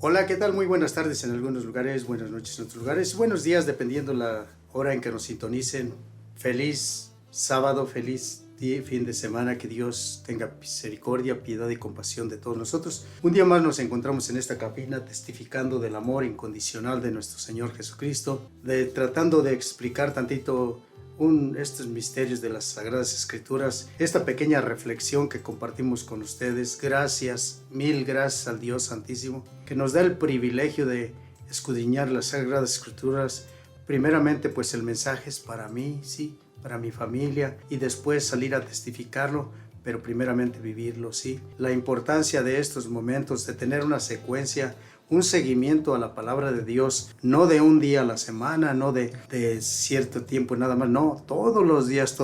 Hola, ¿qué tal? Muy buenas tardes en algunos lugares, buenas noches en otros lugares, buenos días dependiendo la hora en que nos sintonicen. Feliz sábado, feliz fin de semana, que Dios tenga misericordia, piedad y compasión de todos nosotros. Un día más nos encontramos en esta cabina testificando del amor incondicional de nuestro Señor Jesucristo, tratando de explicar tantito estos misterios de las Sagradas Escrituras, esta pequeña reflexión que compartimos con ustedes. Gracias, mil gracias al Dios Santísimo que nos da el privilegio de escudriñar las Sagradas Escrituras. Primeramente, pues el mensaje es para mí, sí, para mi familia, y después salir a testificarlo, pero primeramente vivirlo, sí. La importancia de estos momentos, de tener una secuencia, un seguimiento a la palabra de Dios, no de un día a la semana, no de cierto tiempo nada más, no, todos los días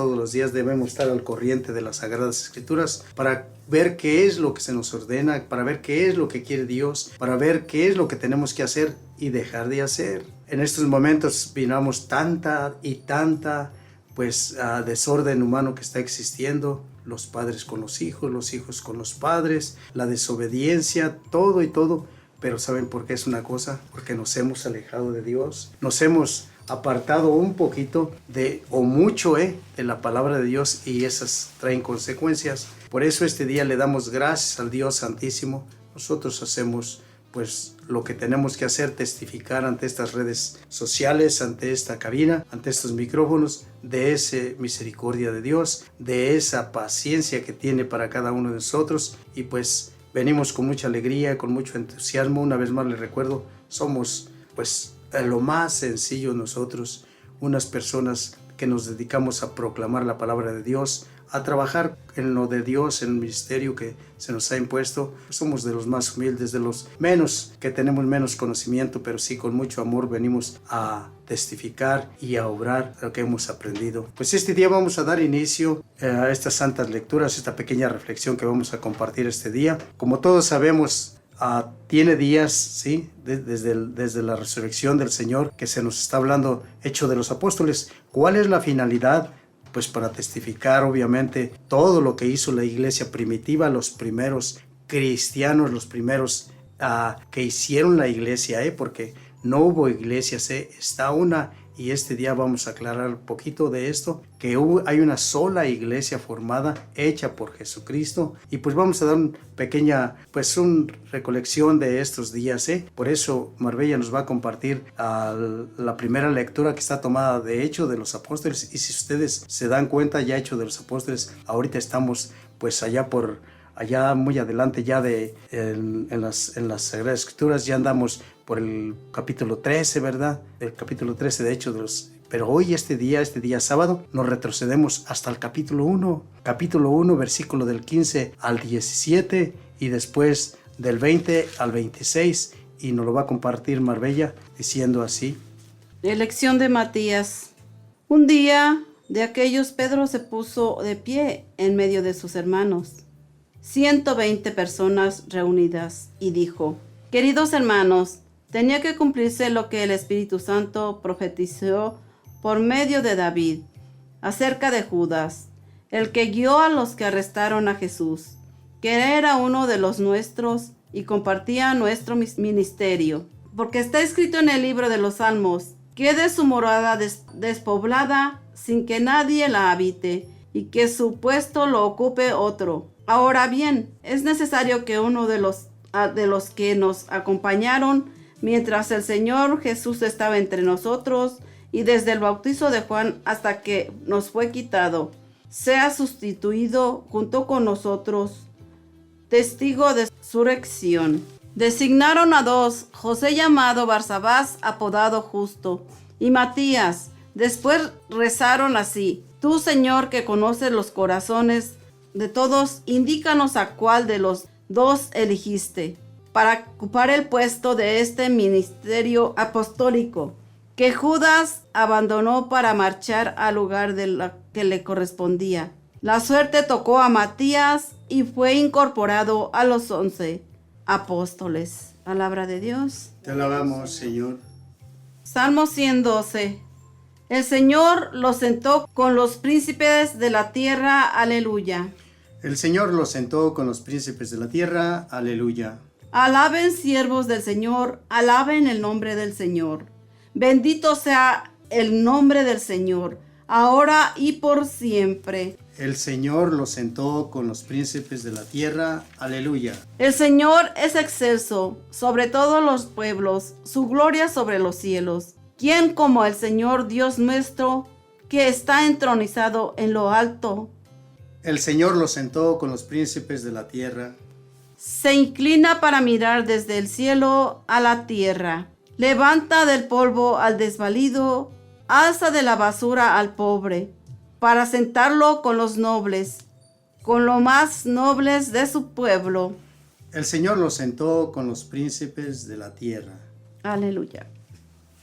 debemos estar al corriente de las Sagradas Escrituras para ver qué es lo que se nos ordena, para ver qué es lo que quiere Dios, para ver qué es lo que tenemos que hacer y dejar de hacer. En estos momentos miramos tanta desorden humano que está existiendo, los padres con los hijos con los padres, la desobediencia, todo. Pero ¿saben por qué es una cosa? Porque nos hemos alejado de Dios, nos hemos apartado un poquito o mucho de la palabra de Dios, y esas traen consecuencias. Por eso este día le damos gracias al Dios Santísimo. Nosotros hacemos pues lo que tenemos que hacer, testificar ante estas redes sociales, ante esta cabina, ante estos micrófonos, de esa misericordia de Dios, de esa paciencia que tiene para cada uno de nosotros. Y pues venimos con mucha alegría, con mucho entusiasmo. Una vez más les recuerdo, somos pues lo más sencillo nosotros, unas personas que nos dedicamos a proclamar la palabra de Dios, a trabajar en lo de Dios, en el ministerio que se nos ha impuesto. Somos de los más humildes, de los menos, que tenemos menos conocimiento, pero sí con mucho amor venimos a testificar y a obrar lo que hemos aprendido. Pues este día vamos a dar inicio a estas santas lecturas, esta pequeña reflexión que vamos a compartir este día. Como todos sabemos, tiene días, ¿sí? Desde la resurrección del Señor, que se nos está hablando, Hechos de los Apóstoles. ¿Cuál es la finalidad? Pues para testificar obviamente todo lo que hizo la iglesia primitiva, los primeros cristianos, los primeros que hicieron la iglesia, porque no hubo iglesias, está una, y este día vamos a aclarar un poquito de esto, que hay una sola iglesia formada, hecha por Jesucristo. Y pues vamos a dar una pequeña, una recolección de estos días, Por eso Marbella nos va a compartir la primera lectura, que está tomada de Hechos de los Apóstoles. Y si ustedes se dan cuenta, ya Hechos de los Apóstoles, ahorita estamos pues allá muy adelante ya en las Sagradas Escrituras, ya andamos por el capítulo 13, ¿verdad? El capítulo 13 de Hechos pero hoy, este día sábado, nos retrocedemos hasta el capítulo 1, versículo del 15 al 17, y después del 20 al 26, y nos lo va a compartir Marbella diciendo así. Elección de Matías. Un día de aquellos, Pedro se puso de pie en medio de sus hermanos, 120 personas reunidas, y dijo: Queridos hermanos, tenía que cumplirse lo que el Espíritu Santo profetizó por medio de David acerca de Judas, el que guió a los que arrestaron a Jesús, que era uno de los nuestros y compartía nuestro ministerio. Porque está escrito en el libro de los Salmos: quede su morada despoblada sin que nadie la habite, y que su puesto lo ocupe otro. Ahora bien, es necesario que uno de los que nos acompañaron mientras el Señor Jesús estaba entre nosotros, y desde el bautizo de Juan hasta que nos fue quitado, sea sustituido junto con nosotros, testigo de resurrección. Designaron a 2, José llamado Barsabás, apodado Justo, y Matías. Después rezaron así: Tú, Señor, que conoces los corazones de todos, indícanos a cuál de los 2 elegiste para ocupar el puesto de este ministerio apostólico, que Judas abandonó para marchar al lugar que le correspondía. La suerte tocó a Matías y fue incorporado a los 11 apóstoles. Palabra de Dios. Te alabamos, Señor. Salmo 112. El Señor lo sentó con los príncipes de la tierra. Aleluya. El Señor lo sentó con los príncipes de la tierra. Aleluya. Alaben siervos del Señor, alaben el nombre del Señor. Bendito sea el nombre del Señor, ahora y por siempre. El Señor lo sentó con los príncipes de la tierra. Aleluya. El Señor es excelso sobre todos los pueblos, su gloria sobre los cielos. ¿Quién como el Señor Dios nuestro, que está entronizado en lo alto? El Señor lo sentó con los príncipes de la tierra. Se inclina para mirar desde el cielo a la tierra. Levanta del polvo al desvalido, alza de la basura al pobre, para sentarlo con los nobles, con los más nobles de su pueblo. El Señor lo sentó con los príncipes de la tierra. Aleluya.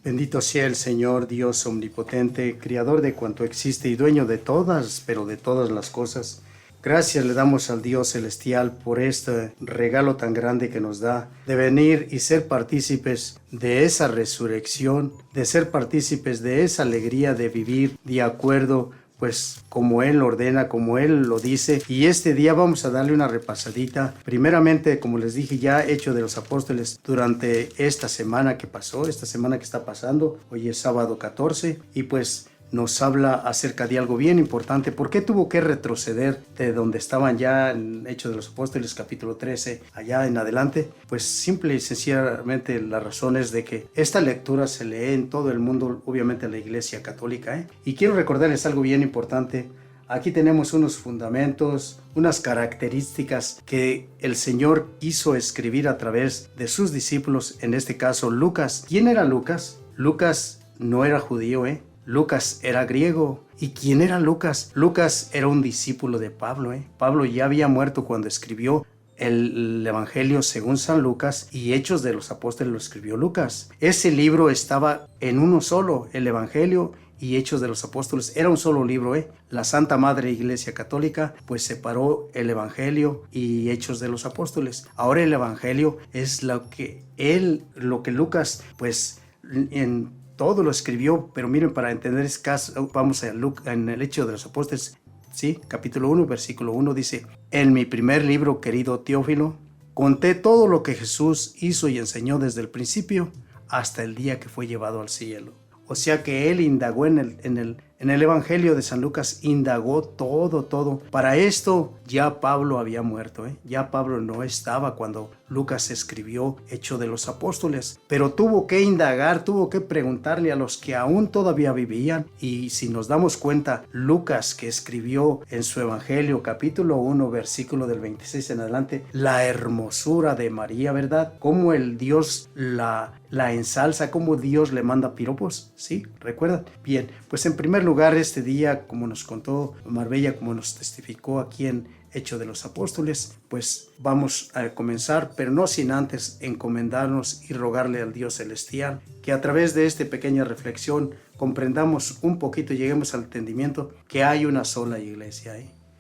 Bendito sea el Señor, Dios omnipotente, creador de cuanto existe y dueño de todas, pero de todas las cosas. Gracias le damos al Dios celestial por este regalo tan grande que nos da, de venir y ser partícipes de esa resurrección, de ser partícipes de esa alegría de vivir de acuerdo, pues como Él ordena, como Él lo dice. Y este día vamos a darle una repasadita. Primeramente, como les dije ya, Hechos de los Apóstoles durante esta semana que pasó, esta semana que está pasando. Hoy es sábado 14 y pues nos habla acerca de algo bien importante. ¿Por qué tuvo que retroceder de donde estaban ya en Hechos de los Apóstoles, capítulo 13, allá en adelante? Pues simple y sencillamente la razón es de que esta lectura se lee en todo el mundo, obviamente en la Iglesia Católica, Y quiero recordarles algo bien importante. Aquí tenemos unos fundamentos, unas características que el Señor quiso escribir a través de sus discípulos, en este caso Lucas. ¿Quién era Lucas? Lucas no era judío, Lucas era griego. ¿Y quién era Lucas? Lucas era un discípulo de Pablo, Pablo ya había muerto cuando escribió el Evangelio según San Lucas, y Hechos de los Apóstoles lo escribió Lucas. Ese libro estaba en uno solo, el Evangelio y Hechos de los Apóstoles, era un solo libro, La Santa Madre Iglesia Católica pues separó el Evangelio y Hechos de los Apóstoles. Ahora el Evangelio es lo que Lucas pues en todo lo escribió, pero miren, para entender este caso, vamos a Lucas, en el Hecho de los Apóstoles, ¿sí? Capítulo 1, versículo 1 dice: en mi primer libro, querido Teófilo, conté todo lo que Jesús hizo y enseñó desde el principio hasta el día que fue llevado al cielo. O sea que él indagó en el Evangelio de San Lucas, indagó todo. Para esto ya Pablo había muerto, Ya Pablo no estaba cuando Lucas escribió Hechos de los Apóstoles, pero tuvo que indagar, tuvo que preguntarle a los que aún todavía vivían. Y si nos damos cuenta, Lucas, que escribió en su Evangelio capítulo 1 versículo del 26 en adelante, la hermosura de María, ¿verdad? Cómo el Dios la ensalza, cómo Dios le manda piropos, ¿sí? ¿Recuerdan? Bien, pues en primer lugar este día, como nos contó Marbella, como nos testificó aquí en Hechos de los Apóstoles, pues vamos a comenzar, pero no sin antes encomendarnos y rogarle al Dios celestial que a través de esta pequeña reflexión comprendamos un poquito y lleguemos al entendimiento que hay una sola iglesia,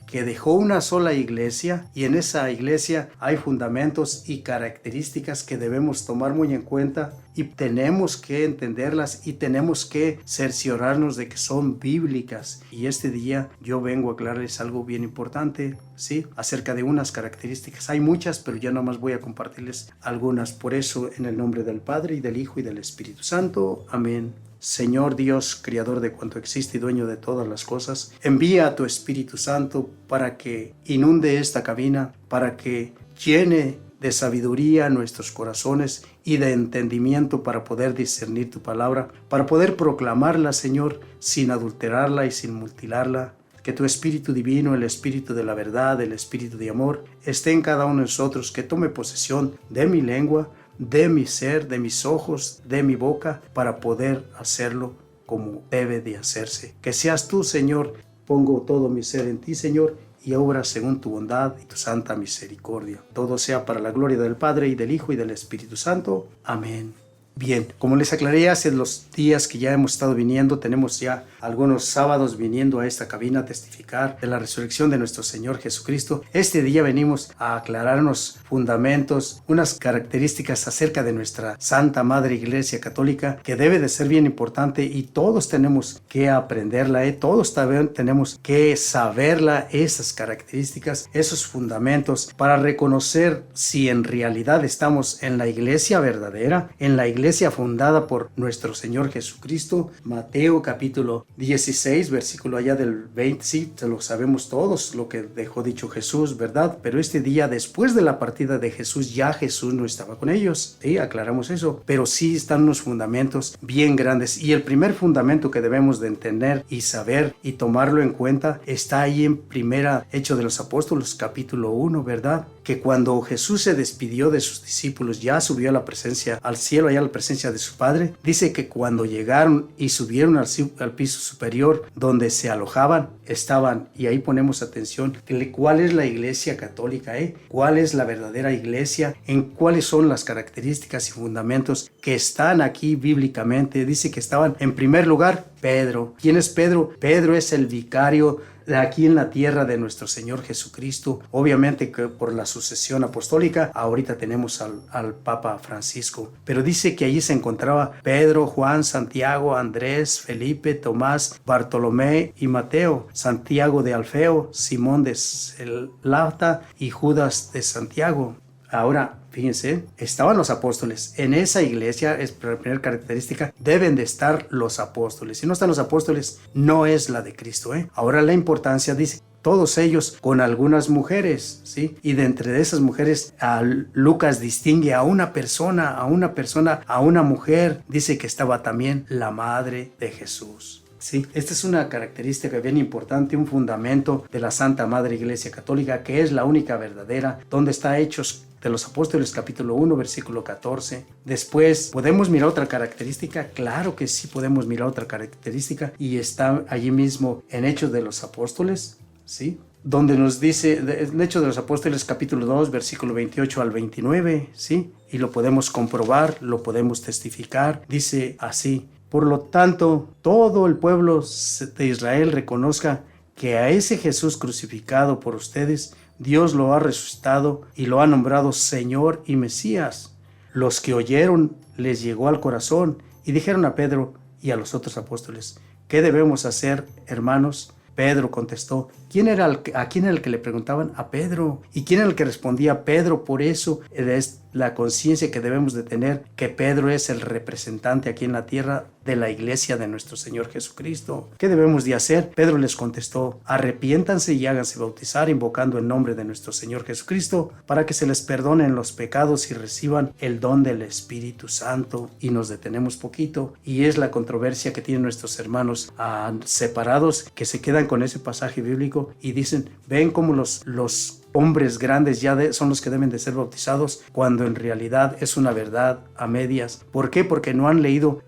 que dejó una sola iglesia, y en esa iglesia hay fundamentos y características que debemos tomar muy en cuenta y tenemos que entenderlas y tenemos que cerciorarnos de que son bíblicas. Y este día yo vengo a aclararles algo bien importante, ¿sí? Acerca de unas características. Hay muchas, pero ya nomás voy a compartirles algunas. Por eso, en el nombre del Padre y del Hijo y del Espíritu Santo. Amén. Señor Dios, creador de cuanto existe y dueño de todas las cosas, envía a tu Espíritu Santo para que inunde esta cabina, para que llene de sabiduría nuestros corazones y de entendimiento para poder discernir tu palabra, para poder proclamarla, Señor, sin adulterarla y sin mutilarla. Que tu Espíritu Divino, el Espíritu de la verdad, el Espíritu de amor, esté en cada uno de nosotros, que tome posesión de mi lengua, de mi ser, de mis ojos, de mi boca, para poder hacerlo como debe de hacerse. Que seas tú, Señor, pongo todo mi ser en ti, Señor, y obra según tu bondad y tu santa misericordia. Todo sea para la gloria del Padre y del Hijo y del Espíritu Santo. Amén Bien, como les aclaré hace los días que ya hemos estado viniendo, tenemos ya algunos sábados viniendo a esta cabina a testificar de la resurrección de nuestro Señor Jesucristo. Este día venimos a aclararnos fundamentos, unas características acerca de nuestra Santa Madre Iglesia Católica, que debe de ser bien importante y todos tenemos que aprenderla, todos también tenemos que saberla, esas características, esos fundamentos, para reconocer si en realidad estamos en la iglesia verdadera, en la iglesia fundada por nuestro Señor Jesucristo. Mateo capítulo 16, versículo allá del 20, sí, lo sabemos todos lo que dejó dicho Jesús, ¿verdad? Pero este día, después de la partida de Jesús, ya Jesús no estaba con ellos, sí, aclaramos eso, pero sí están unos fundamentos bien grandes, y el primer fundamento que debemos de entender y saber y tomarlo en cuenta está ahí en Primera Hechos de los Apóstoles capítulo 1, ¿verdad? Que cuando Jesús se despidió de sus discípulos, ya subió a la presencia, al cielo, allá a la presencia de su Padre, dice que cuando llegaron y subieron al piso superior donde se alojaban, estaban, y ahí ponemos atención, ¿cuál es la iglesia católica? ¿Cuál es la verdadera iglesia? ¿En cuáles son las características y fundamentos que están aquí bíblicamente? Dice que estaban en primer lugar Pedro. ¿Quién es Pedro? Pedro es el vicario de aquí en la tierra de nuestro Señor Jesucristo. Obviamente que por la sucesión apostólica ahorita tenemos al Papa Francisco, pero dice que allí se encontraba Pedro, Juan, Santiago, Andrés, Felipe, Tomás, Bartolomé y Mateo, Santiago de Alfeo, Simón de Zelata y Judas de Santiago. Ahora, fíjense, estaban los apóstoles. En esa iglesia, es la primera característica, deben de estar los apóstoles. Si no están los apóstoles, no es la de Cristo. Ahora la importancia, dice, todos ellos con algunas mujeres, ¿sí? Y de entre esas mujeres, Lucas distingue a una persona, a una mujer. Dice que estaba también la madre de Jesús. Sí, esta es una característica bien importante, un fundamento de la Santa Madre Iglesia Católica, que es la única verdadera, donde está Hechos de los Apóstoles capítulo 1 versículo 14. Después, ¿podemos mirar otra característica? Claro que sí podemos mirar otra característica, y está allí mismo en Hechos de los Apóstoles, ¿sí? Donde nos dice, en Hechos de los Apóstoles capítulo 2 versículo 28 al 29, ¿sí? Y lo podemos comprobar, lo podemos testificar. Dice así: por lo tanto, todo el pueblo de Israel reconozca que a ese Jesús crucificado por ustedes, Dios lo ha resucitado y lo ha nombrado Señor y Mesías. Los que oyeron les llegó al corazón y dijeron a Pedro y a los otros apóstoles: ¿qué debemos hacer, hermanos? Pedro contestó. ¿A quién era el que le preguntaban? A Pedro. ¿Y quién era el que respondía? Pedro. Por eso es la conciencia que debemos de tener, que Pedro es el representante aquí en la tierra de la iglesia de nuestro Señor Jesucristo. ¿Qué debemos de hacer? Pedro les contestó: arrepiéntanse y háganse bautizar invocando el nombre de nuestro Señor Jesucristo para que se les perdonen los pecados y reciban el don del Espíritu Santo. Y nos detenemos poquito, y es la controversia que tienen nuestros hermanos separados, que se quedan con ese pasaje bíblico y dicen: ven cómo los hombres grandes ya son los que deben de ser bautizados, cuando en realidad es una verdad a medias. ¿Por qué? Porque no han leído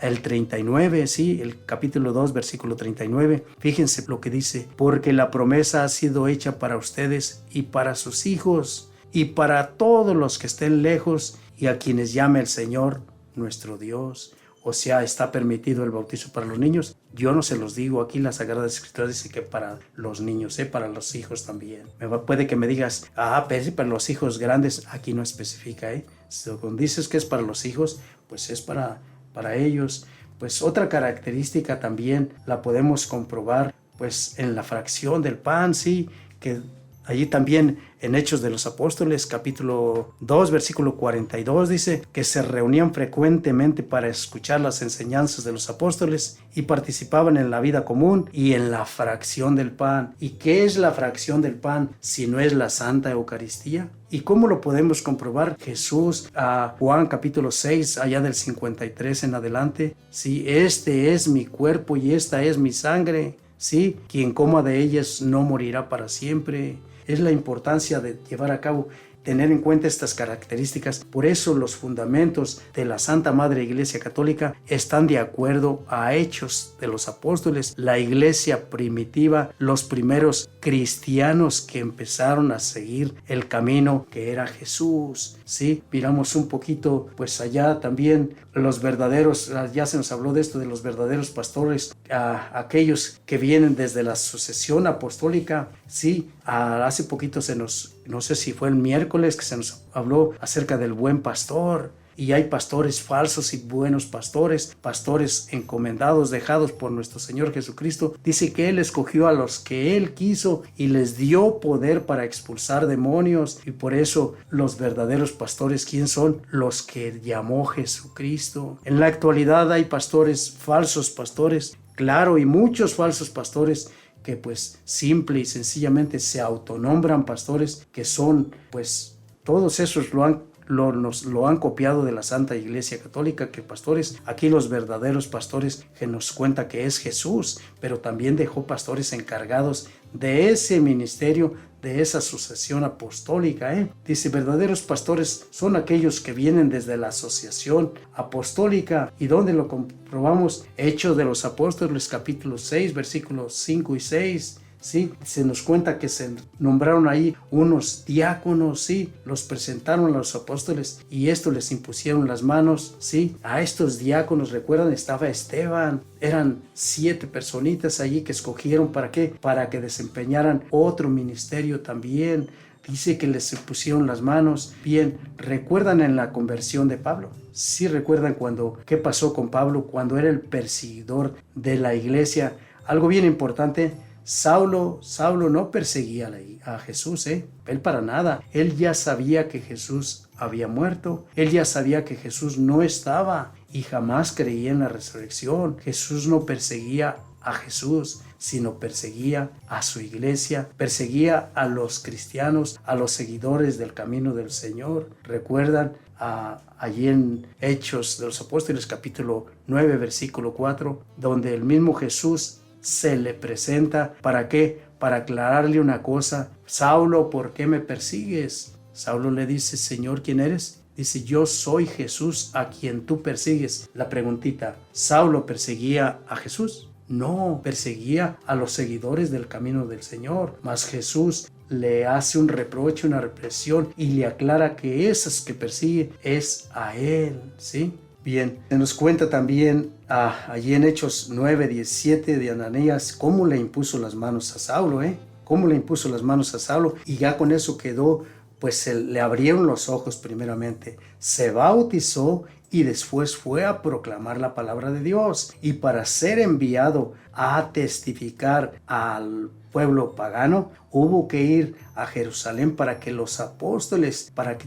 el 39, ¿sí? El capítulo 2, versículo 39. Fíjense lo que dice: porque la promesa ha sido hecha para ustedes y para sus hijos y para todos los que estén lejos y a quienes llame el Señor nuestro Dios. O sea, está permitido el bautizo para los niños. Yo no se los digo, aquí la Sagrada Escritura dice que para los niños, para los hijos también. Puede que me digas: pero para los hijos grandes, aquí no especifica. Cuando dices que es para los hijos, pues es para ellos. Pues otra característica también la podemos comprobar pues en la fracción del pan, sí, que allí también en Hechos de los Apóstoles, capítulo 2, versículo 42, dice que se reunían frecuentemente para escuchar las enseñanzas de los apóstoles y participaban en la vida común y en la fracción del pan. ¿Y qué es la fracción del pan si no es la Santa Eucaristía? ¿Y cómo lo podemos comprobar? Jesús, a Juan capítulo 6, allá del 53 en adelante: sí, este es mi cuerpo y esta es mi sangre, sí, quien coma de ellas no morirá para siempre. Es la importancia de llevar a cabo tener en cuenta estas características. Por eso los fundamentos de la Santa Madre Iglesia Católica están de acuerdo a Hechos de los Apóstoles, la iglesia primitiva, los primeros cristianos que empezaron a seguir el camino que era Jesús. Sí, miramos un poquito pues allá también los verdaderos, ya se nos habló de esto, de los verdaderos pastores, aquellos que vienen desde la sucesión apostólica. Sí, hace poquito no sé si fue el miércoles que se nos habló acerca del buen pastor. Y hay pastores falsos y buenos pastores, pastores encomendados, dejados por nuestro Señor Jesucristo. Dice que Él escogió a los que Él quiso y les dio poder para expulsar demonios. Y por eso los verdaderos pastores, ¿quién son? Los que llamó Jesucristo. En la actualidad hay pastores, falsos pastores, claro, y muchos falsos pastores que pues simple y sencillamente se autonombran pastores, que son pues todos esos lo han copiado de la Santa Iglesia Católica, que pastores, aquí los verdaderos pastores que nos cuenta que es Jesús, pero también dejó pastores encargados de ese ministerio, de esa sucesión apostólica. Dice, verdaderos pastores son aquellos que vienen desde la asociación apostólica. ¿Y dónde lo comprobamos? Hechos de los Apóstoles, capítulo 6, versículos 5 y 6. Sí, se nos cuenta que se nombraron ahí unos diáconos, sí, los presentaron a los apóstoles y estos les impusieron las manos, sí, a estos diáconos, recuerdan, estaba Esteban, eran 7 personitas allí que escogieron, ¿para qué? Para que desempeñaran otro ministerio también. Dice que les pusieron las manos. Bien, ¿recuerdan en la conversión de Pablo? Sí, recuerdan qué pasó con Pablo cuando era el perseguidor de la iglesia. Algo bien importante, Saulo no perseguía a Jesús, él para nada. Él ya sabía que Jesús había muerto, él ya sabía que Jesús no estaba y jamás creía en la resurrección. Jesús no perseguía a Jesús, sino perseguía a su iglesia, perseguía a los cristianos, a los seguidores del camino del Señor. ¿Recuerdan? Allí en Hechos de los Apóstoles, capítulo 9, versículo 4, donde el mismo Jesús se le presenta. ¿Para qué? Para aclararle una cosa. Saulo, ¿por qué me persigues? Saulo le dice, Señor, ¿quién eres? Dice, yo soy Jesús a quien tú persigues. La preguntita, ¿Saulo perseguía a Jesús? No, perseguía a los seguidores del camino del Señor. Mas Jesús le hace un reproche, una represión y le aclara que esas que persigue es a él, ¿sí? Bien, se nos cuenta también allí en Hechos 9:17 de Ananías cómo le impuso las manos a Saulo, cómo le impuso las manos a Saulo, y ya con eso quedó, pues le abrieron los ojos primeramente, se bautizó y después fue a proclamar la palabra de Dios, y para ser enviado a testificar al pueblo pagano, hubo que ir a Jerusalén para que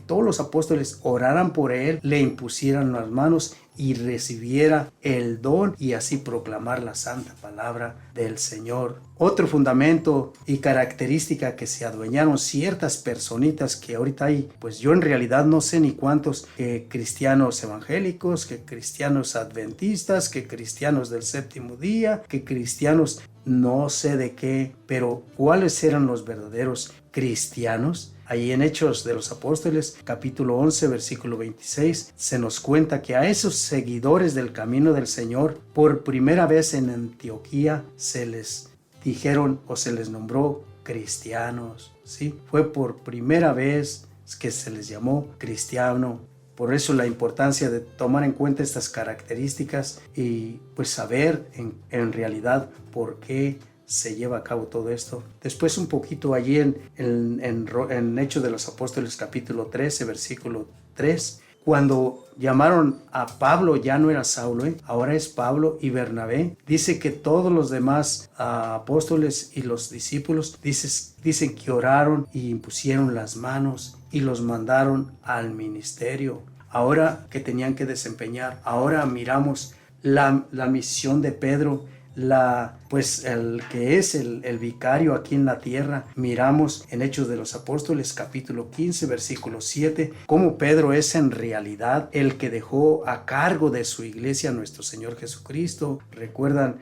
todos los apóstoles oraran por él, le impusieran las manos y recibiera el don y así proclamar la santa palabra del Señor. Otro fundamento y característica que se adueñaron ciertas personitas que ahorita hay, pues yo en realidad no sé ni cuántos, que cristianos evangélicos, que cristianos adventistas, que cristianos del séptimo día, que cristianos no sé de qué, pero ¿cuáles eran los verdaderos cristianos? Ahí en Hechos de los Apóstoles, capítulo 11, versículo 26, se nos cuenta que a esos seguidores del camino del Señor, por primera vez en Antioquía, se les dijeron o se les nombró cristianos, ¿sí? Fue por primera vez que se les llamó cristiano. Por eso la importancia de tomar en cuenta estas características y pues saber en realidad por qué se lleva a cabo todo esto. Después un poquito allí en Hechos de los Apóstoles capítulo 13 versículo 3, cuando llamaron a Pablo, ya no era Saulo, ahora es Pablo y Bernabé. Dice que todos los demás apóstoles y los discípulos dicen que oraron y impusieron las manos y los mandaron al ministerio. Ahora que tenían que desempeñar, ahora miramos la misión de Pedro, el que es el vicario aquí en la tierra. Miramos en Hechos de los Apóstoles capítulo 15 versículo 7 cómo Pedro es en realidad el que dejó a cargo de su iglesia a nuestro Señor Jesucristo. Recuerdan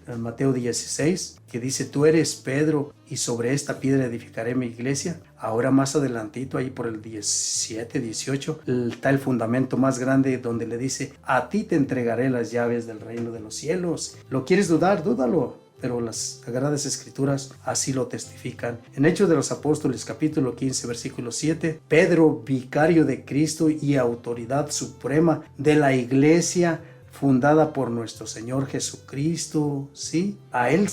en Mateo 16 que dice, tú eres Pedro y sobre esta piedra edificaré mi iglesia. Ahora más adelantito, ahí por el 17, 18, está el fundamento más grande donde le dice, a ti te entregaré las llaves del reino de los cielos. ¿Lo quieres dudar? Dúdalo. Pero las Sagradas Escrituras así lo testifican. En Hechos de los Apóstoles, capítulo 15, versículo 7, Pedro, vicario de Cristo y autoridad suprema de la iglesia fundada por nuestro Señor Jesucristo, ¿sí? A él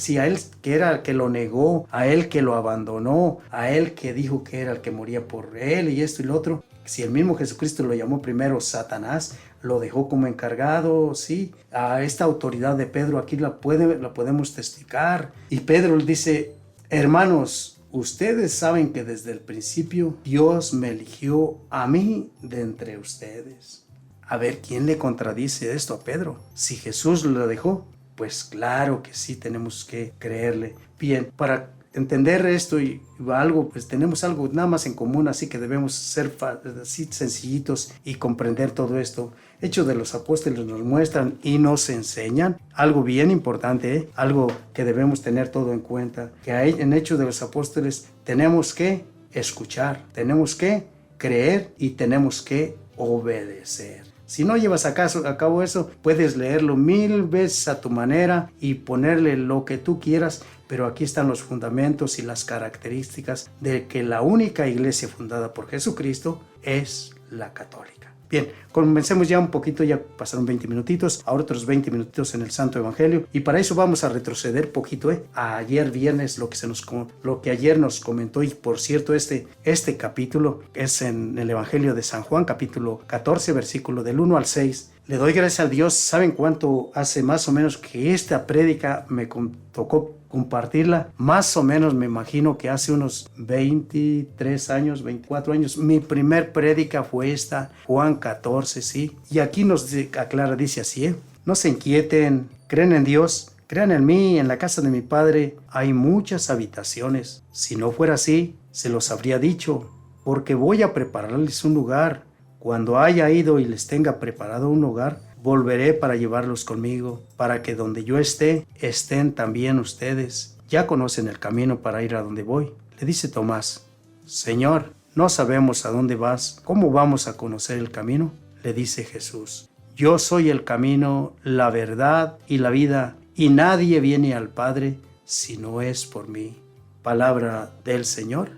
que era el que lo negó, a él que lo abandonó, a él que dijo que era el que moría por él y esto y lo otro. Si el mismo Jesucristo lo llamó primero Satanás, lo dejó como encargado, sí, a esta autoridad de Pedro aquí la podemos testificar. Y Pedro le dice, hermanos, ustedes saben que desde el principio Dios me eligió a mí de entre ustedes. A ver, ¿quién le contradice esto a Pedro? Si Jesús lo dejó, pues claro que sí tenemos que creerle. Bien, para entender esto y algo, pues tenemos algo nada más en común, así que debemos ser así sencillitos y comprender todo esto. Hechos de los Apóstoles nos muestran y nos enseñan algo bien importante, algo que debemos tener todo en cuenta, que en Hechos de los Apóstoles tenemos que escuchar, tenemos que creer y tenemos que obedecer. Si no llevas a cabo eso, puedes leerlo 1000 veces a tu manera y ponerle lo que tú quieras, pero aquí están los fundamentos y las características de que la única iglesia fundada por Jesucristo es la católica. Bien, comencemos ya un poquito, ya pasaron 20 minutitos, ahora otros 20 minutitos en el Santo Evangelio, y para eso vamos a retroceder poquito, a ayer viernes, lo que ayer nos comentó, y por cierto, este capítulo es en el Evangelio de San Juan, capítulo 14, versículo del 1 al 6. Le doy gracias a Dios. ¿Saben cuánto hace más o menos que esta prédica me tocó compartirla? Más o menos me imagino que hace unos 23 años, 24 años. Mi primer prédica fue esta, Juan 14, ¿sí? Y aquí nos aclara, dice así, no se inquieten, creen en Dios, crean en mí, en la casa de mi Padre hay muchas habitaciones. Si no fuera así, se los habría dicho, porque voy a prepararles un lugar. Cuando haya ido y les tenga preparado un hogar, volveré para llevarlos conmigo, para que donde yo esté, estén también ustedes. Ya conocen el camino para ir a donde voy. Le dice Tomás, Señor, no sabemos a dónde vas. ¿Cómo vamos a conocer el camino? Le dice Jesús, yo soy el camino, la verdad y la vida, y nadie viene al Padre si no es por mí. Palabra del Señor.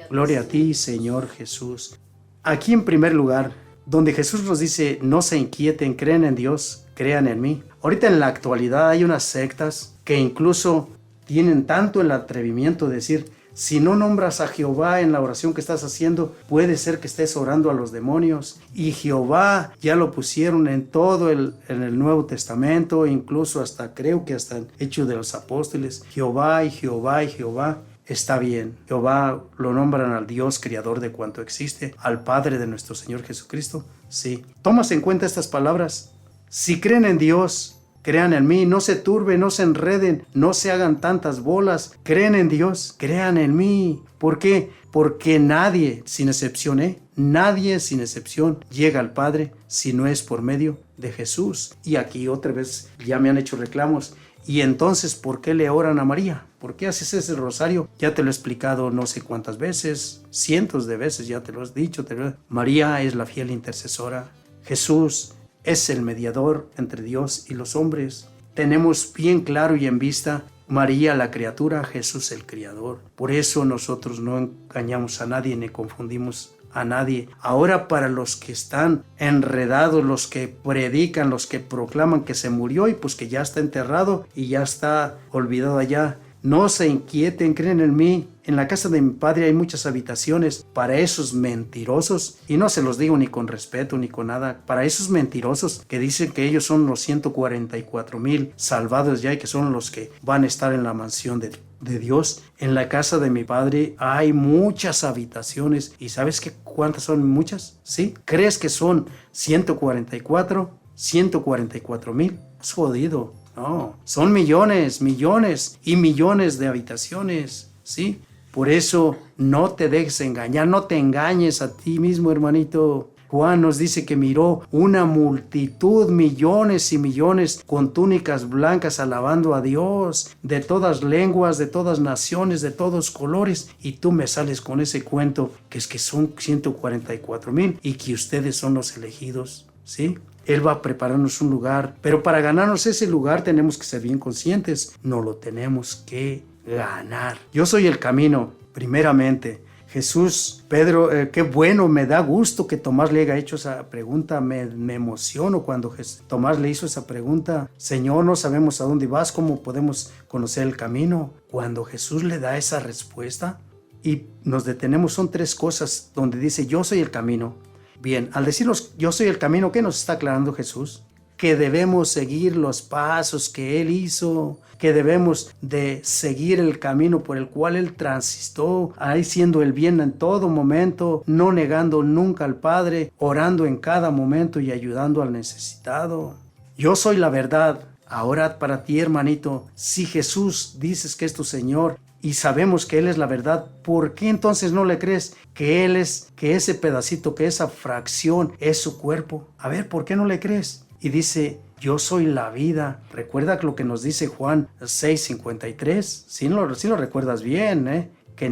Gloria a ti, Señor Jesús. Aquí en primer lugar, donde Jesús nos dice, no se inquieten, creen en Dios, crean en mí. Ahorita en la actualidad hay unas sectas que incluso tienen tanto el atrevimiento de decir, si no nombras a Jehová en la oración que estás haciendo, puede ser que estés orando a los demonios. Y Jehová ya lo pusieron en todo en el Nuevo Testamento, incluso creo que hasta en Hechos de los Apóstoles, Jehová y Jehová y Jehová. Está bien, Jehová lo nombran al Dios creador de cuanto existe, al Padre de nuestro Señor Jesucristo. Sí, tomas en cuenta estas palabras. Si creen en Dios, crean en mí, no se turben, no se enreden, no se hagan tantas bolas. Creen en Dios, crean en mí. ¿Por qué? Porque nadie, sin excepción, nadie sin excepción llega al Padre si no es por medio de Jesús. Y aquí otra vez ya me han hecho reclamos. Y entonces, ¿por qué le oran a María? ¿Por qué haces ese rosario? Ya te lo he explicado no sé cuántas veces, cientos de veces ya te lo he dicho. María es la fiel intercesora. Jesús es el mediador entre Dios y los hombres. Tenemos bien claro y en vista María la criatura, Jesús el criador. Por eso nosotros no engañamos a nadie ni confundimos a nadie. Ahora para los que están enredados, los que predican, los que proclaman que se murió y pues que ya está enterrado y ya está olvidado allá, no se inquieten, creen en mí. En la casa de mi Padre hay muchas habitaciones. Para esos mentirosos, y no se los digo ni con respeto ni con nada, para esos mentirosos que dicen que ellos son los 144,000 salvados ya y que son los que van a estar en la mansión de Dios. En la casa de mi Padre hay muchas habitaciones. ¿Y sabes cuántas son muchas? ¿Sí? ¿Crees que son 144,000? Es jodido. No, son millones, millones y millones de habitaciones, ¿sí? Por eso no te dejes engañar, no te engañes a ti mismo, hermanito. Juan nos dice que miró una multitud, millones y millones, con túnicas blancas alabando a Dios, de todas lenguas, de todas naciones, de todos colores, y tú me sales con ese cuento que es que son 144,000 y que ustedes son los elegidos, ¿sí? Él va a prepararnos un lugar, pero para ganarnos ese lugar tenemos que ser bien conscientes, no lo tenemos que ganar. Yo soy el camino, primeramente. Jesús, Pedro, qué bueno, me da gusto que Tomás le haya hecho esa pregunta, me emociono cuando Tomás le hizo esa pregunta. Señor, no sabemos a dónde vas, ¿cómo podemos conocer el camino? Cuando Jesús le da esa respuesta y nos detenemos, son 3 cosas donde dice, yo soy el camino. Bien, al decirnos, yo soy el camino, ¿qué nos está aclarando Jesús? Que debemos seguir los pasos que Él hizo, que debemos de seguir el camino por el cual Él transitó, haciendo el bien en todo momento, no negando nunca al Padre, orando en cada momento y ayudando al necesitado. Yo soy la verdad. Ahora para ti, hermanito, si Jesús dices que es tu Señor y sabemos que Él es la verdad, ¿por qué entonces no le crees que Él es, que ese pedacito, que esa fracción es su cuerpo? A ver, ¿por qué no le crees? Y dice, yo soy la vida. Recuerda lo que nos dice Juan 6:53. Si lo recuerdas bien, que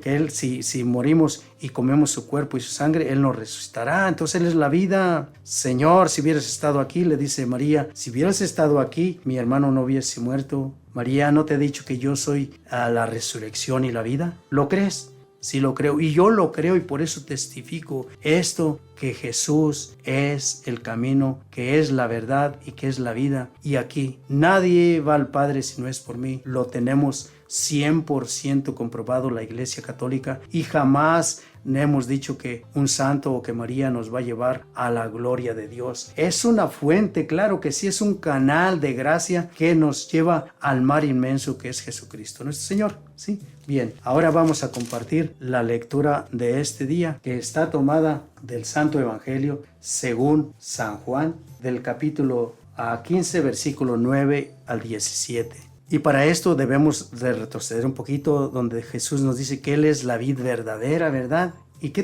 Él, si morimos y comemos su cuerpo y su sangre, Él nos resucitará. Entonces Él es la vida. Señor, si hubieras estado aquí, le dice María, si hubieras estado aquí, mi hermano no hubiese muerto. María, ¿no te he dicho que yo soy la resurrección y la vida? ¿Lo crees? Sí lo creo, y yo lo creo, y por eso testifico esto, que Jesús es el camino, que es la verdad y que es la vida. Y aquí nadie va al Padre si no es por mí. Lo tenemos 100% comprobado la Iglesia Católica, y jamás hemos dicho que un santo o que María nos va a llevar a la gloria de Dios. Es una fuente, claro que sí, es un canal de gracia que nos lleva al mar inmenso que es Jesucristo, nuestro Señor. ¿Sí? Bien, ahora vamos a compartir la lectura de este día, que está tomada del Santo Evangelio según San Juan, del capítulo 15, versículo 9 al 17. Y para esto debemos de retroceder un poquito, donde Jesús nos dice que Él es la vid verdadera, ¿verdad? ¿Y qué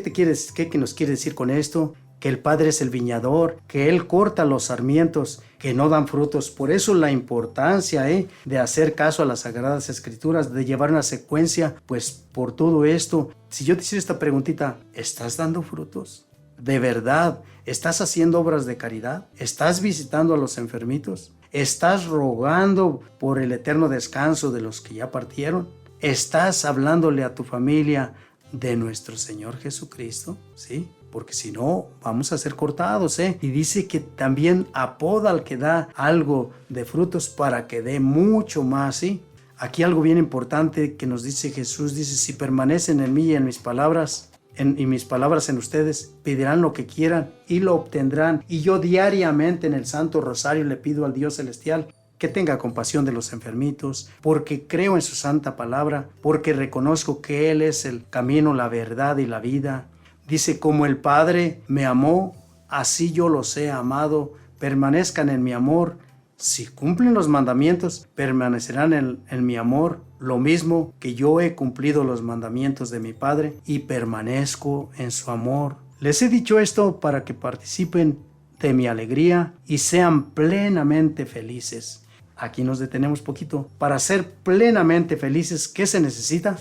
nos quiere decir con esto? Que el Padre es el viñador, que Él corta los sarmientos que no dan frutos. Por eso la importancia de hacer caso a las Sagradas Escrituras, de llevar una secuencia, pues por todo esto. Si yo te hiciera esta preguntita, ¿estás dando frutos? ¿De verdad? ¿Estás haciendo obras de caridad? ¿Estás visitando a los enfermitos? ¿Estás rogando por el eterno descanso de los que ya partieron? ¿Estás hablándole a tu familia de nuestro Señor Jesucristo? ¿Sí? Porque si no, vamos a ser cortados, Y dice que también apoda al que da algo de frutos para que dé mucho más, ¿sí? Aquí algo bien importante que nos dice Jesús, dice, si permanecen en mí y en mis palabras, y mis palabras en ustedes, pedirán lo que quieran y lo obtendrán. Y yo diariamente en el Santo Rosario le pido al Dios Celestial que tenga compasión de los enfermitos, porque creo en su santa palabra, porque reconozco que Él es el camino, la verdad y la vida. Dice, como el Padre me amó, así yo los he amado, permanezcan en mi amor. Si cumplen los mandamientos, permanecerán en mi amor, lo mismo que yo he cumplido los mandamientos de mi Padre y permanezco en su amor. Les he dicho esto para que participen de mi alegría y sean plenamente felices. Aquí nos detenemos poquito. Para ser plenamente felices, ¿qué se necesita?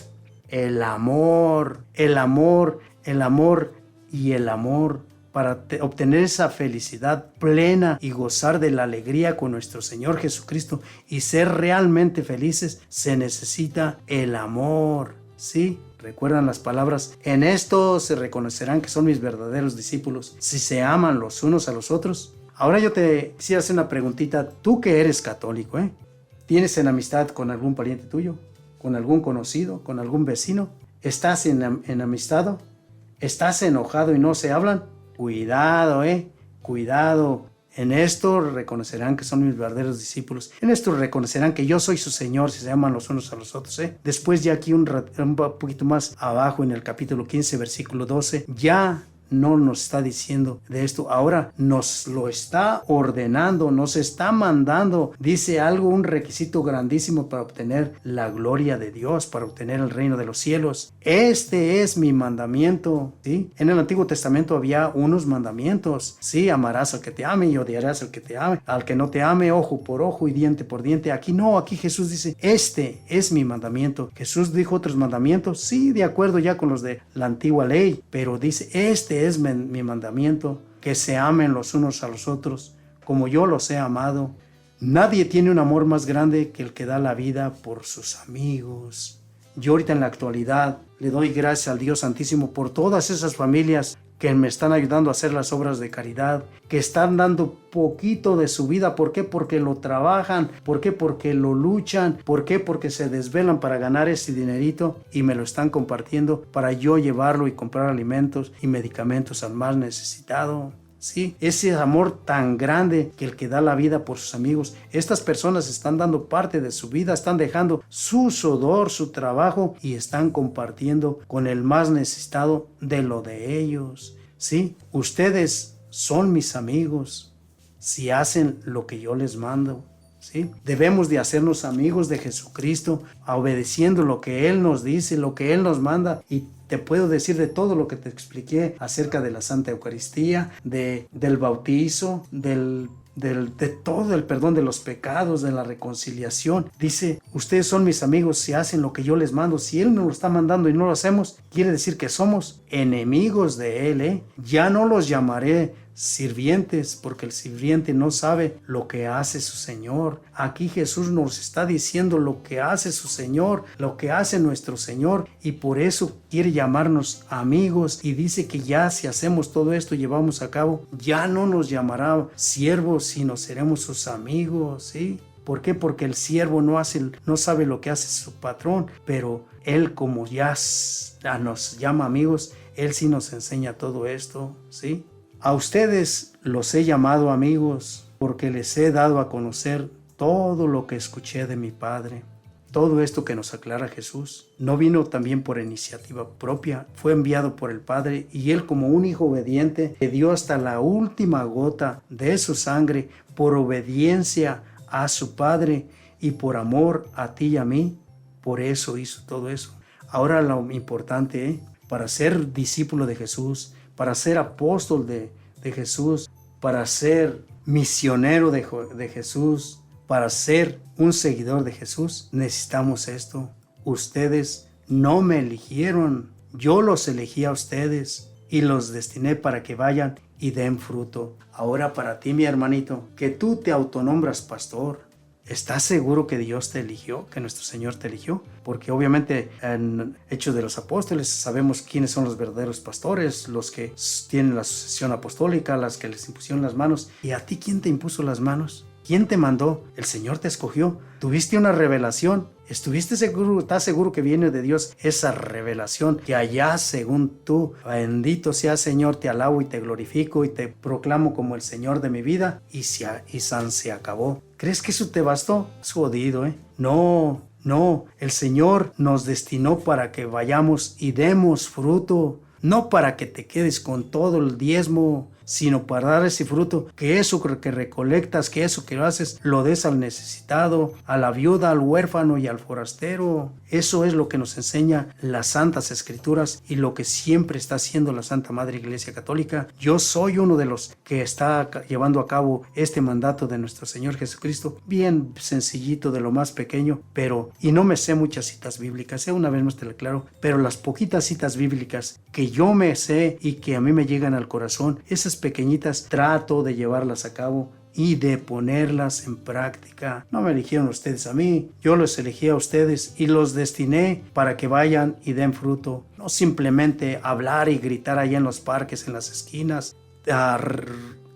El amor, el amor, el amor y el amor. Para obtener esa felicidad plena y gozar de la alegría con nuestro Señor Jesucristo y ser realmente felices, se necesita el amor. ¿Sí? ¿Recuerdan las palabras? En esto se reconocerán que son mis verdaderos discípulos, si se aman los unos a los otros. Ahora yo te quisiera hacer una preguntita. Tú que eres católico, ¿tienes enemistad con algún pariente tuyo? ¿Con algún conocido? ¿Con algún vecino? ¿Estás enemistado? ¿Estás enojado y no se hablan? Cuidado, cuidado. En esto reconocerán que son mis verdaderos discípulos. En esto reconocerán que yo soy su Señor si se aman los unos a los otros. Después ya aquí un poquito más abajo en el capítulo 15, versículo 12, ya no nos está diciendo de esto. Ahora nos lo está ordenando, nos está mandando. Dice algo, un requisito grandísimo para obtener la gloria de Dios, para obtener el reino de los cielos. Este es mi mandamiento, ¿sí? En el Antiguo Testamento había unos mandamientos, ¿sí? Amarás al que te ame y odiarás al que te ame. Al que no te ame, ojo por ojo y diente por diente. Aquí no, aquí Jesús dice, este es mi mandamiento. Jesús dijo otros mandamientos, sí, de acuerdo ya con los de la antigua ley, pero dice, este es mi mandamiento, que se amen los unos a los otros, como yo los he amado. Nadie tiene un amor más grande que el que da la vida por sus amigos. Yo ahorita en la actualidad le doy gracias al Dios Santísimo por todas esas familias que me están ayudando a hacer las obras de caridad, que están dando poquito de su vida. ¿Por qué? Porque lo trabajan. ¿Por qué? Porque lo luchan. ¿Por qué? Porque se desvelan para ganar ese dinerito y me lo están compartiendo para yo llevarlo y comprar alimentos y medicamentos al más necesitado. Sí, ese amor tan grande que el que da la vida por sus amigos. Estas personas están dando parte de su vida, están dejando su sudor, su trabajo y están compartiendo con el más necesitado de lo de ellos. Sí, ustedes son mis amigos si hacen lo que yo les mando. ¿Sí? Debemos de hacernos amigos de Jesucristo, obedeciendo lo que Él nos dice, lo que Él nos manda. Y te puedo decir de todo lo que te expliqué acerca de la Santa Eucaristía, del bautizo, de todo el perdón de los pecados, de la reconciliación. Dice, ustedes son mis amigos si hacen lo que yo les mando. Si Él nos lo está mandando y no lo hacemos, quiere decir que somos enemigos de Él. Ya no los llamaré sirvientes, porque el sirviente no sabe lo que hace su Señor. Aquí Jesús nos está diciendo lo que hace su Señor, lo que hace nuestro Señor, y por eso quiere llamarnos amigos, y dice que ya si hacemos todo esto, llevamos a cabo, ya no nos llamará siervos, sino seremos sus amigos, ¿sí? ¿Por qué? Porque el siervo no sabe lo que hace su patrón, pero Él, como ya nos llama amigos, Él sí nos enseña todo esto, ¿sí? A ustedes los he llamado amigos porque les he dado a conocer todo lo que escuché de mi Padre. Todo esto que nos aclara Jesús no vino también por iniciativa propia, fue enviado por el Padre, y Él, como un hijo obediente, le dio hasta la última gota de su sangre por obediencia a su Padre y por amor a ti y a mí. Por eso hizo todo eso. Ahora lo importante, para ser discípulo de Jesús, para ser apóstol de Jesús, para ser misionero de Jesús, para ser un seguidor de Jesús, necesitamos esto. Ustedes no me eligieron, yo los elegí a ustedes y los destiné para que vayan y den fruto. Ahora para ti, mi hermanito, que tú te autonombras pastor, ¿estás seguro que Dios te eligió, que nuestro Señor te eligió? Porque obviamente en Hechos de los Apóstoles sabemos quiénes son los verdaderos pastores, los que tienen la sucesión apostólica, las que les impusieron las manos. ¿Y a ti quién te impuso las manos? ¿Quién te mandó? El Señor te escogió. ¿Tuviste una revelación? ¿Estuviste seguro? ¿Estás seguro que viene de Dios esa revelación? Que allá, según tú, bendito sea Señor, te alabo y te glorifico y te proclamo como el Señor de mi vida, y se acabó. ¿Crees que eso te bastó? Es jodido, ¿eh? No, el Señor nos destinó para que vayamos y demos fruto, no para que te quedes con todo el diezmo, sino para dar ese fruto, que eso que recolectas, que eso que haces, lo des al necesitado, a la viuda, al huérfano y al forastero. Eso es lo que nos enseña las Santas Escrituras y lo que siempre está haciendo la Santa Madre Iglesia Católica. Yo soy uno de los que está llevando a cabo este mandato de nuestro Señor Jesucristo, bien sencillito, de lo más pequeño, y no me sé muchas citas bíblicas, una vez más te lo aclaro, pero las poquitas citas bíblicas que yo me sé y que a mí me llegan al corazón, esas pequeñitas trato de llevarlas a cabo y de ponerlas en práctica. No me eligieron ustedes a mí, yo los elegí a ustedes y los destiné para que vayan y den fruto. No simplemente hablar y gritar allá en los parques, en las esquinas,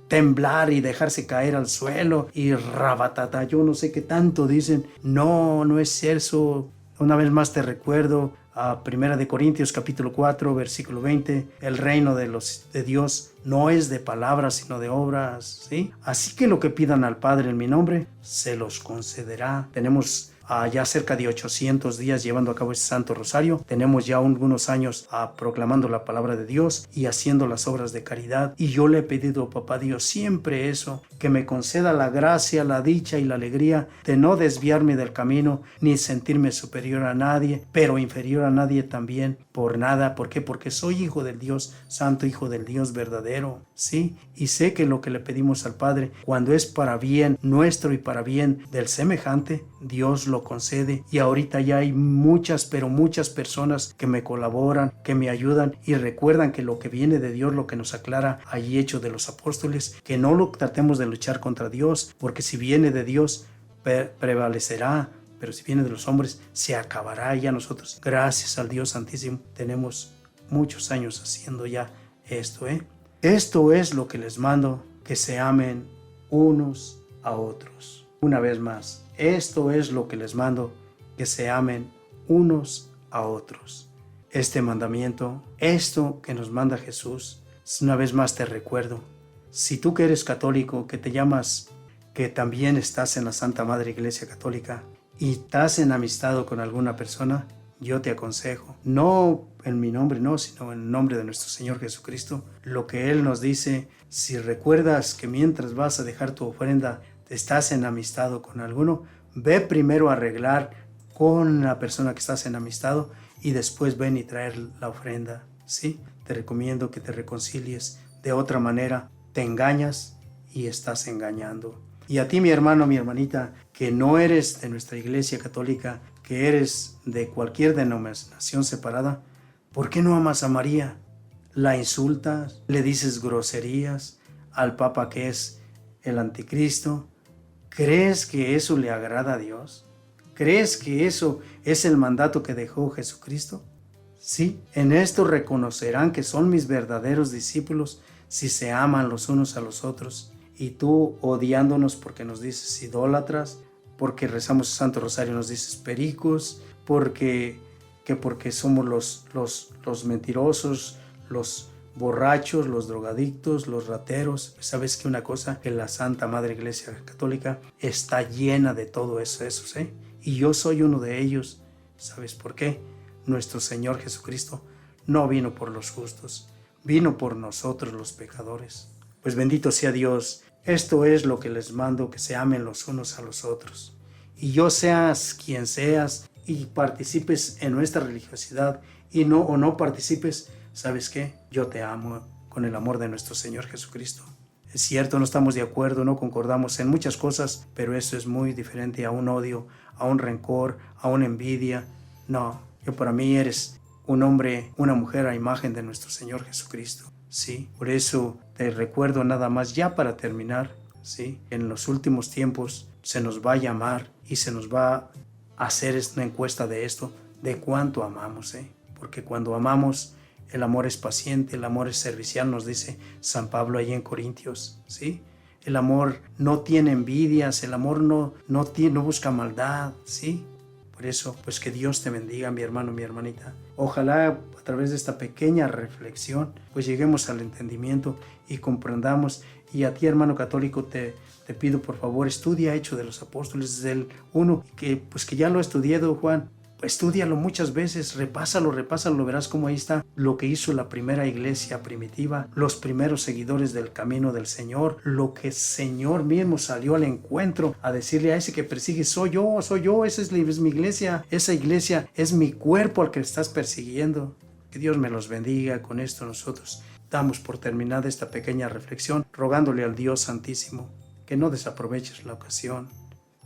temblar y dejarse caer al suelo y rabatata, yo no sé qué tanto dicen. No es eso. Una vez más te recuerdo a 1 Corintios capítulo 4 versículo 20, el reino de Dios no es de palabras sino de obras, ¿sí? Así que lo que pidan al Padre en mi nombre se los concederá. Tenemos ya cerca de 800 días llevando a cabo este Santo Rosario. Tenemos ya algunos años proclamando la palabra de Dios y haciendo las obras de caridad. Y yo le he pedido a Papá Dios siempre eso, que me conceda la gracia, la dicha y la alegría de no desviarme del camino, ni sentirme superior a nadie, pero inferior a nadie también, por nada. ¿Por qué? Porque soy hijo del Dios Santo, hijo del Dios verdadero, ¿sí? Y sé que lo que le pedimos al Padre, cuando es para bien nuestro y para bien del semejante, Dios lo concede. Y ahorita ya hay muchas, pero muchas personas que me colaboran, que me ayudan y recuerdan que lo que viene de Dios, lo que nos aclara allí Hechos de los Apóstoles, que no lo tratemos de luchar contra Dios, porque si viene de Dios prevalecerá, pero si viene de los hombres se acabará. Y ya nosotros, gracias al Dios Santísimo, tenemos muchos años haciendo ya esto. Esto es lo que les mando, que se amen unos a otros. Una vez más, esto es lo que les mando, que se amen unos a otros. Este mandamiento, esto que nos manda Jesús, una vez más te recuerdo, si tú que eres católico, que te llamas, que también estás en la Santa Madre Iglesia Católica y estás enemistado con alguna persona, yo te aconsejo, no en mi nombre, no, sino en el nombre de nuestro Señor Jesucristo, lo que Él nos dice, si recuerdas que mientras vas a dejar tu ofrenda, estás enemistado con alguno, ve primero a arreglar con la persona que estás enemistado y después ven y traer la ofrenda, ¿sí? Te recomiendo que te reconcilies. De otra manera, te engañas y estás engañando. Y a ti, mi hermano, mi hermanita, que no eres de nuestra Iglesia Católica, que eres de cualquier denominación separada, ¿por qué no amas a María? ¿La insultas? ¿Le dices groserías al Papa que es el anticristo? ¿Crees que eso le agrada a Dios? ¿Crees que eso es el mandato que dejó Jesucristo? Sí, en esto reconocerán que son mis verdaderos discípulos si se aman los unos a los otros. Y tú odiándonos porque nos dices idólatras, porque rezamos el Santo Rosario nos dices pericos, porque somos los mentirosos, los borrachos, los drogadictos, los rateros. ¿Sabes que una cosa? Que la Santa Madre Iglesia Católica está llena de todo eso, y yo soy uno de ellos. ¿Sabes por qué? Nuestro Señor Jesucristo no vino por los justos, vino por nosotros los pecadores. Pues bendito sea Dios. Esto es lo que les mando, que se amen los unos a los otros. Y yo seas quien seas y participes en nuestra religiosidad y no participes, ¿sabes qué? Yo te amo con el amor de nuestro Señor Jesucristo. Es cierto, no estamos de acuerdo, no concordamos en muchas cosas, pero eso es muy diferente a un odio, a un rencor, a una envidia. No, yo para mí eres un hombre, una mujer a imagen de nuestro Señor Jesucristo. Sí, por eso te recuerdo nada más ya para terminar, sí, en los últimos tiempos se nos va a llamar y se nos va a hacer una encuesta de esto, de cuánto amamos, porque cuando amamos, el amor es paciente, el amor es servicial, nos dice San Pablo ahí en Corintios, ¿sí? El amor no tiene envidias, el amor no busca maldad, ¿sí? Por eso, pues que Dios te bendiga, mi hermano, mi hermanita. Ojalá a través de esta pequeña reflexión, pues lleguemos al entendimiento y comprendamos. Y a ti, hermano católico, te pido, por favor, estudia Hechos de los Apóstoles desde el 1, que ya lo he estudiado, Juan. Estúdialo muchas veces, repásalo, verás cómo ahí está lo que hizo la primera iglesia primitiva, los primeros seguidores del camino del Señor, lo que el Señor mismo salió al encuentro a decirle a ese que persigue, soy yo, esa es mi iglesia, esa iglesia es mi cuerpo al que estás persiguiendo. Que Dios me los bendiga. Con esto nosotros damos por terminada esta pequeña reflexión, rogándole al Dios Santísimo que no desaproveches la ocasión,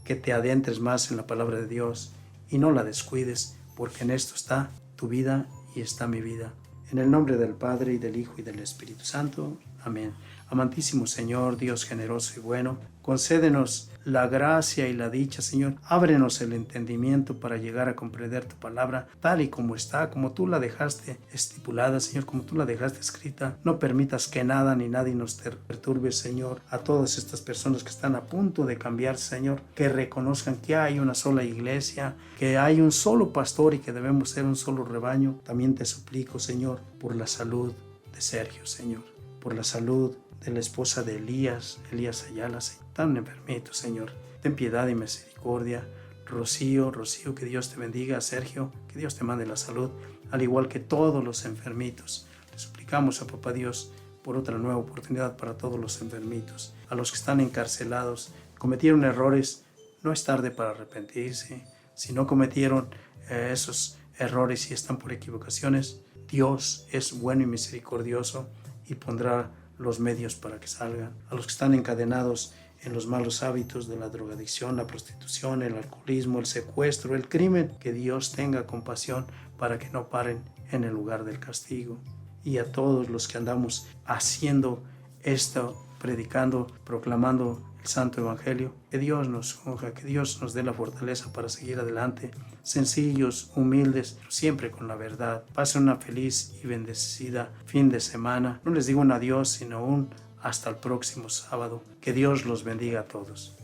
que te adentres más en la palabra de Dios y no la descuides, porque en esto está tu vida y está mi vida. En el nombre del Padre, y del Hijo, y del Espíritu Santo. Amén. Amantísimo Señor, Dios generoso y bueno, concédenos la gracia y la dicha, Señor. Ábrenos el entendimiento para llegar a comprender tu palabra tal y como está, como tú la dejaste estipulada, Señor, como tú la dejaste escrita. No permitas que nada ni nadie nos perturbe, Señor. A todas estas personas que están a punto de cambiar, Señor, que reconozcan que hay una sola iglesia, que hay un solo pastor y que debemos ser un solo rebaño. También te suplico, Señor, por la salud de Sergio, Señor, por la salud de la esposa de Elías Ayala, tan enfermito, Señor. Ten piedad y misericordia. Rocío, que Dios te bendiga. Sergio, que Dios te mande la salud, al igual que todos los enfermitos. Le suplicamos a Papá Dios por otra nueva oportunidad para todos los enfermitos. A los que están encarcelados, cometieron errores, no es tarde para arrepentirse. Si no cometieron esos errores y están por equivocaciones, Dios es bueno y misericordioso y pondrá los medios para que salgan. A los que están encadenados en los malos hábitos de la drogadicción, la prostitución, el alcoholismo, el secuestro, el crimen, que Dios tenga compasión para que no paren en el lugar del castigo. Y a todos los que andamos haciendo esto, predicando, proclamando el Santo Evangelio, que Dios nos unja, que Dios nos dé la fortaleza para seguir adelante, sencillos, humildes, siempre con la verdad. Pasen una feliz y bendecida fin de semana. No les digo un adiós, sino un hasta el próximo sábado. Que Dios los bendiga a todos.